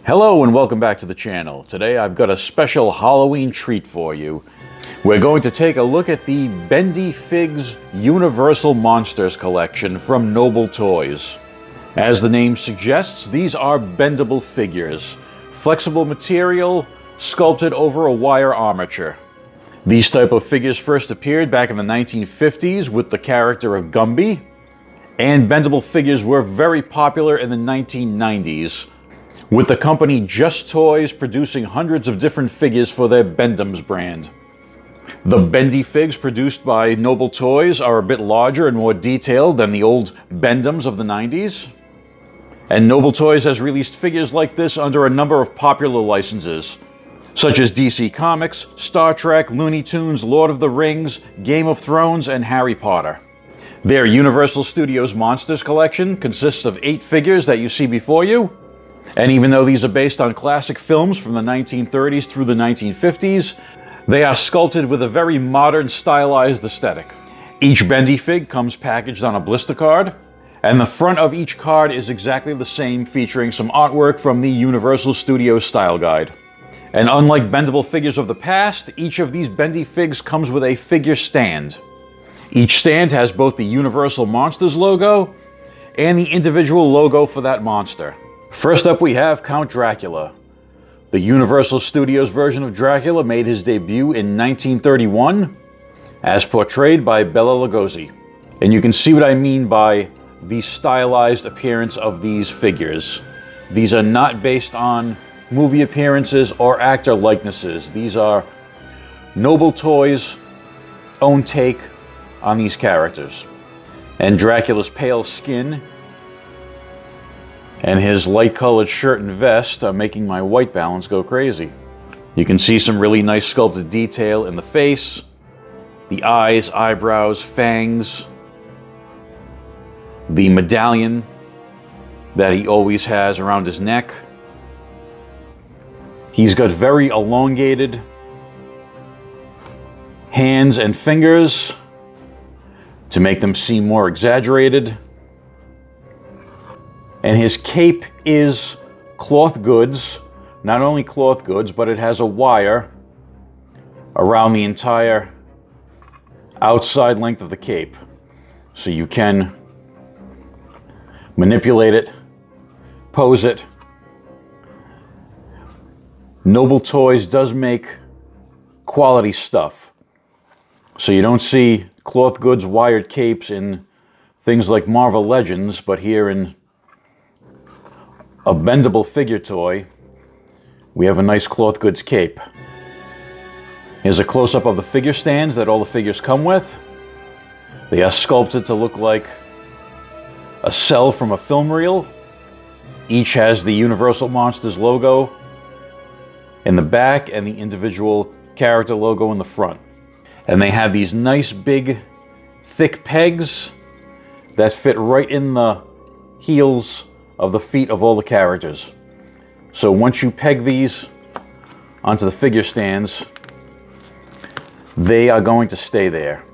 Hello and welcome back to the channel. Today I've got a special Halloween treat for you. We're going to take a look at the Bendy Figs Universal Monsters collection from Noble Toys. As the name suggests, these are bendable figures, flexible material sculpted over a wire armature. These type of figures first appeared back in the 1950s with the character of Gumby, and bendable figures were very popular in the 1990s. With the company Just Toys producing hundreds of different figures for their Bend'ems brand. The Bendy Figs produced by Noble Toys are a bit larger and more detailed than the old Bend'ems of the 90s. And Noble Toys has released figures like this under a number of popular licenses, such as DC Comics, Star Trek, Looney Tunes, Lord of the Rings, Game of Thrones, and Harry Potter. Their Universal Studios Monsters collection consists of 8 figures that you see before you. And even though these are based on classic films from the 1930s through the 1950s, they are sculpted with a very modern, stylized aesthetic. Each Bendy Fig comes packaged on a blister card, and the front of each card is exactly the same, featuring some artwork from the Universal Studios Style Guide. And unlike bendable figures of the past, each of these Bendy Figs comes with a figure stand. Each stand has both the Universal Monsters logo and the individual logo for that monster. First up we have Count Dracula. The Universal Studios version of Dracula made his debut in 1931 as portrayed by Bela Lugosi. And you can see what I mean by the stylized appearance of these figures. These are not based on movie appearances or actor likenesses. These are Noble Toys' own take on these characters. And Dracula's pale skin and his light-colored shirt and vest are making my white balance go crazy. You can see some really nice sculpted detail in the face, the eyes, eyebrows, fangs, the medallion that he always has around his neck. He's got very elongated hands and fingers to make them seem more exaggerated. And his cape is cloth goods, not only cloth goods, but it has a wire around the entire outside length of the cape. So you can manipulate it, pose it. Noble Toys does make quality stuff. So you don't see cloth goods wired capes in things like Marvel Legends, but here in a bendable figure toy, we have a nice cloth goods cape. Here's a close-up of the figure stands that all the figures come with. They are sculpted to look like a cell from a film reel. Each has the Universal Monsters logo in the back and the individual character logo in the front. And they have these nice big thick pegs that fit right in the heels of the feet of all the characters. So once you peg these onto the figure stands, they are going to stay there.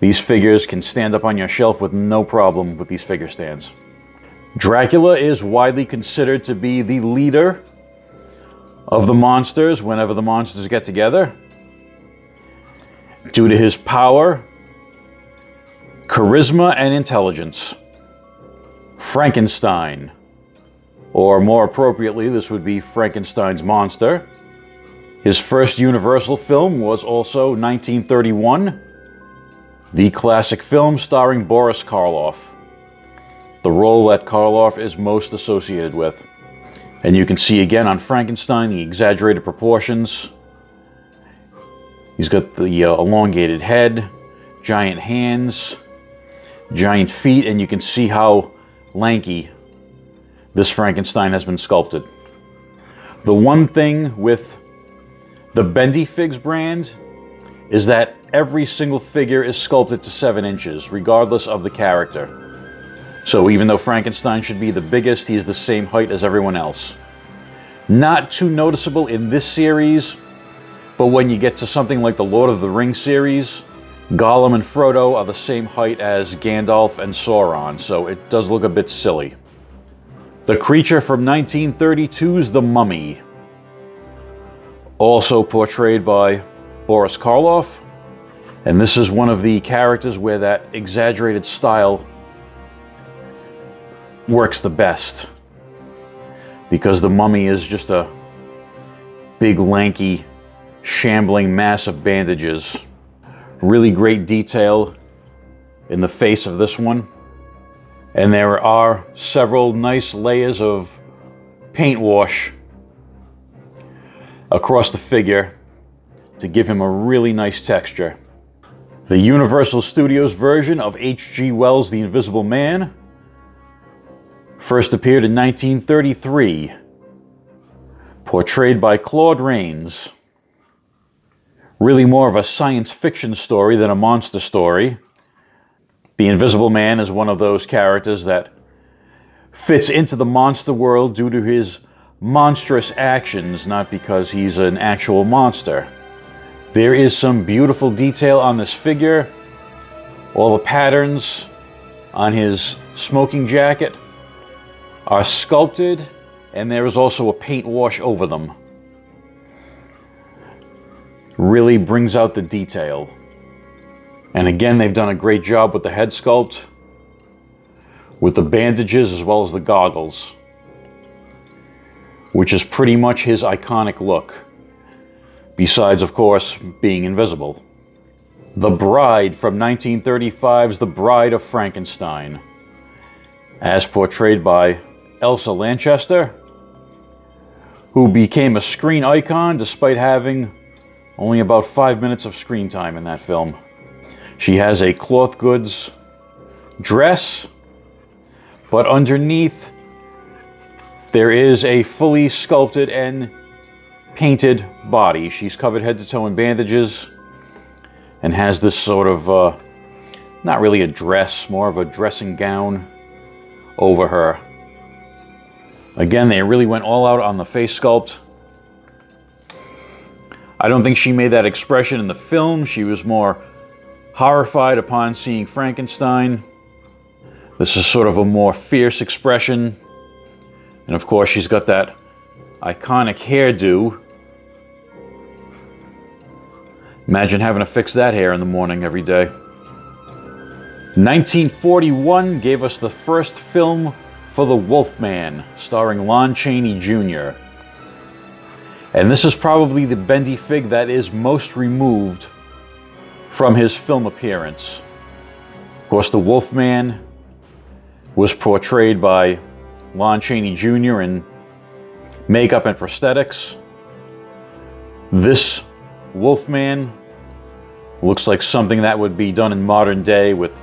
These figures can stand up on your shelf with no problem with these figure stands. Dracula is widely considered to be the leader of the monsters whenever the monsters get together, due to his power, charisma, and intelligence. Frankenstein, or more appropriately, this would be Frankenstein's monster. His first Universal film was also 1931, the classic film starring Boris Karloff, the role that Karloff is most associated with. And you can see again on Frankenstein the exaggerated proportions. He's got the elongated head, giant hands, giant feet, and you can see how lanky this Frankenstein has been sculpted. The one thing with the Bendy Figs brand is that every single figure is sculpted to 7 inches, regardless of the character. So even though Frankenstein should be the biggest, he's the same height as everyone else. Not too noticeable in this series, but when you get to something like the Lord of the Rings series, Gollum and Frodo are the same height as Gandalf and Sauron, so it does look a bit silly. The creature from 1932's The Mummy, also portrayed by Boris Karloff. And this is one of the characters where that exaggerated style works the best, because the mummy is just a big, lanky, shambling mass of bandages. Really great detail in the face of this one. And there are several nice layers of paint wash across the figure to give him a really nice texture. The Universal Studios version of H.G. Wells' The Invisible Man first appeared in 1933, portrayed by Claude Rains. Really more of a science fiction story than a monster story. The Invisible Man is one of those characters that fits into the monster world due to his monstrous actions, not because he's an actual monster. There is some beautiful detail on this figure. All the patterns on his smoking jacket are sculpted, and there is also a paint wash over them. Really brings out the detail. And again, they've done a great job with the head sculpt, with the bandages as well as the goggles, which is pretty much his iconic look, besides, of course, being invisible. The Bride from 1935's The Bride of Frankenstein, as portrayed by Elsa Lanchester, who became a screen icon despite having only about 5 minutes of screen time in that film. She has a cloth goods dress, but underneath there is a fully sculpted and painted body. She's covered head to toe in bandages and has this sort of, not really a dress, more of a dressing gown over her. Again, they really went all out on the face sculpt. I don't think she made that expression in the film. She was more horrified upon seeing Frankenstein. This is sort of a more fierce expression. And of course, she's got that iconic hairdo. Imagine having to fix that hair in the morning every day. 1941 gave us the first film for The Wolfman, starring Lon Chaney Jr. And this is probably the Bendy Fig that is most removed from his film appearance. Of course, the Wolfman was portrayed by Lon Chaney Jr. in makeup and prosthetics. This Wolfman looks like something that would be done in modern day with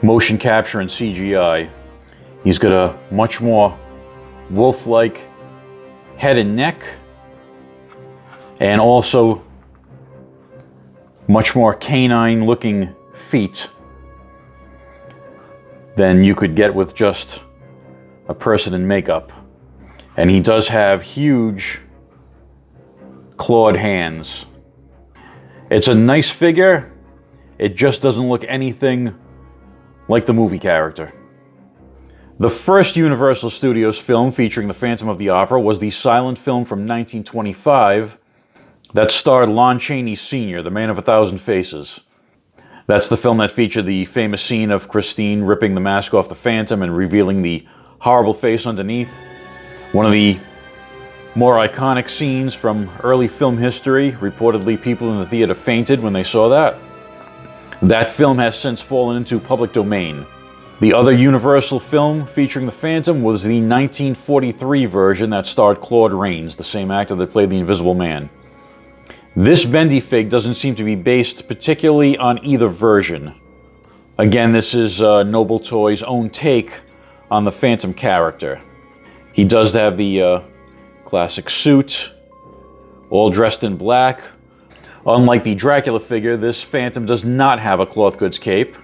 motion capture and CGI. He's got a much more wolf-like head and neck, and also much more canine-looking feet than you could get with just a person in makeup. And he does have huge clawed hands. It's a nice figure. It just doesn't look anything like the movie character. The first Universal Studios film featuring the Phantom of the Opera was the silent film from 1925 that starred Lon Chaney Sr., the Man of a Thousand Faces. That's the film that featured the famous scene of Christine ripping the mask off the Phantom and revealing the horrible face underneath. One of the more iconic scenes from early film history. Reportedly, people in the theater fainted when they saw that. That film has since fallen into public domain. The other Universal film featuring the Phantom was the 1943 version that starred Claude Rains, the same actor that played the Invisible Man. This Bendy Fig doesn't seem to be based particularly on either version. Again, this is Noble Toys' own take on the Phantom character. He does have the classic suit, all dressed in black. Unlike the Dracula figure, this Phantom does not have a cloth goods cape.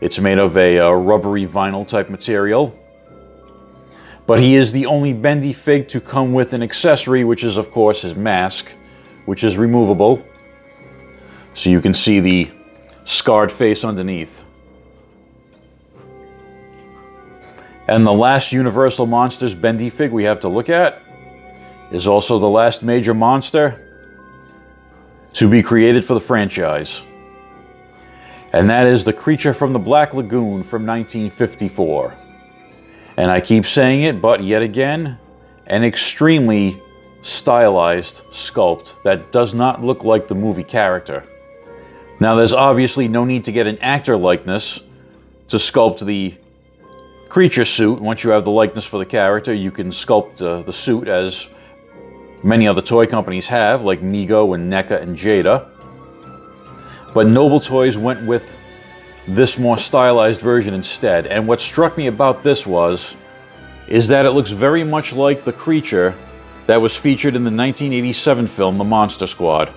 It's made of a rubbery vinyl type material. But he is the only Bendy Fig to come with an accessory, which is of course his mask, which is removable. So you can see the scarred face underneath. And the last Universal Monsters Bendy Fig we have to look at is also the last major monster to be created for the franchise. And that is the creature from the Black Lagoon from 1954. And I keep saying it, but yet again, an extremely stylized sculpt that does not look like the movie character. Now, there's obviously no need to get an actor likeness to sculpt the creature suit. Once you have the likeness for the character, you can sculpt the suit as many other toy companies have, like Mego and NECA and Jada. But Noble Toys went with this more stylized version instead. And what struck me about this is that it looks very much like the creature that was featured in the 1987 film, The Monster Squad.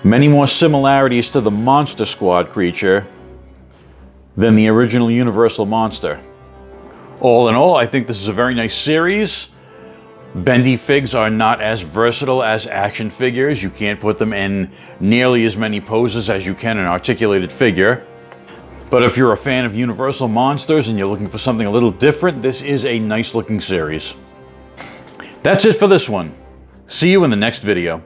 Many more similarities to the Monster Squad creature than the original Universal Monster. All in all, I think this is a very nice series. Bendy Figs are not as versatile as action figures. You can't put them in nearly as many poses as you can an articulated figure. But if you're a fan of Universal Monsters and you're looking for something a little different, this is a nice looking series. That's it for this one. See you in the next video.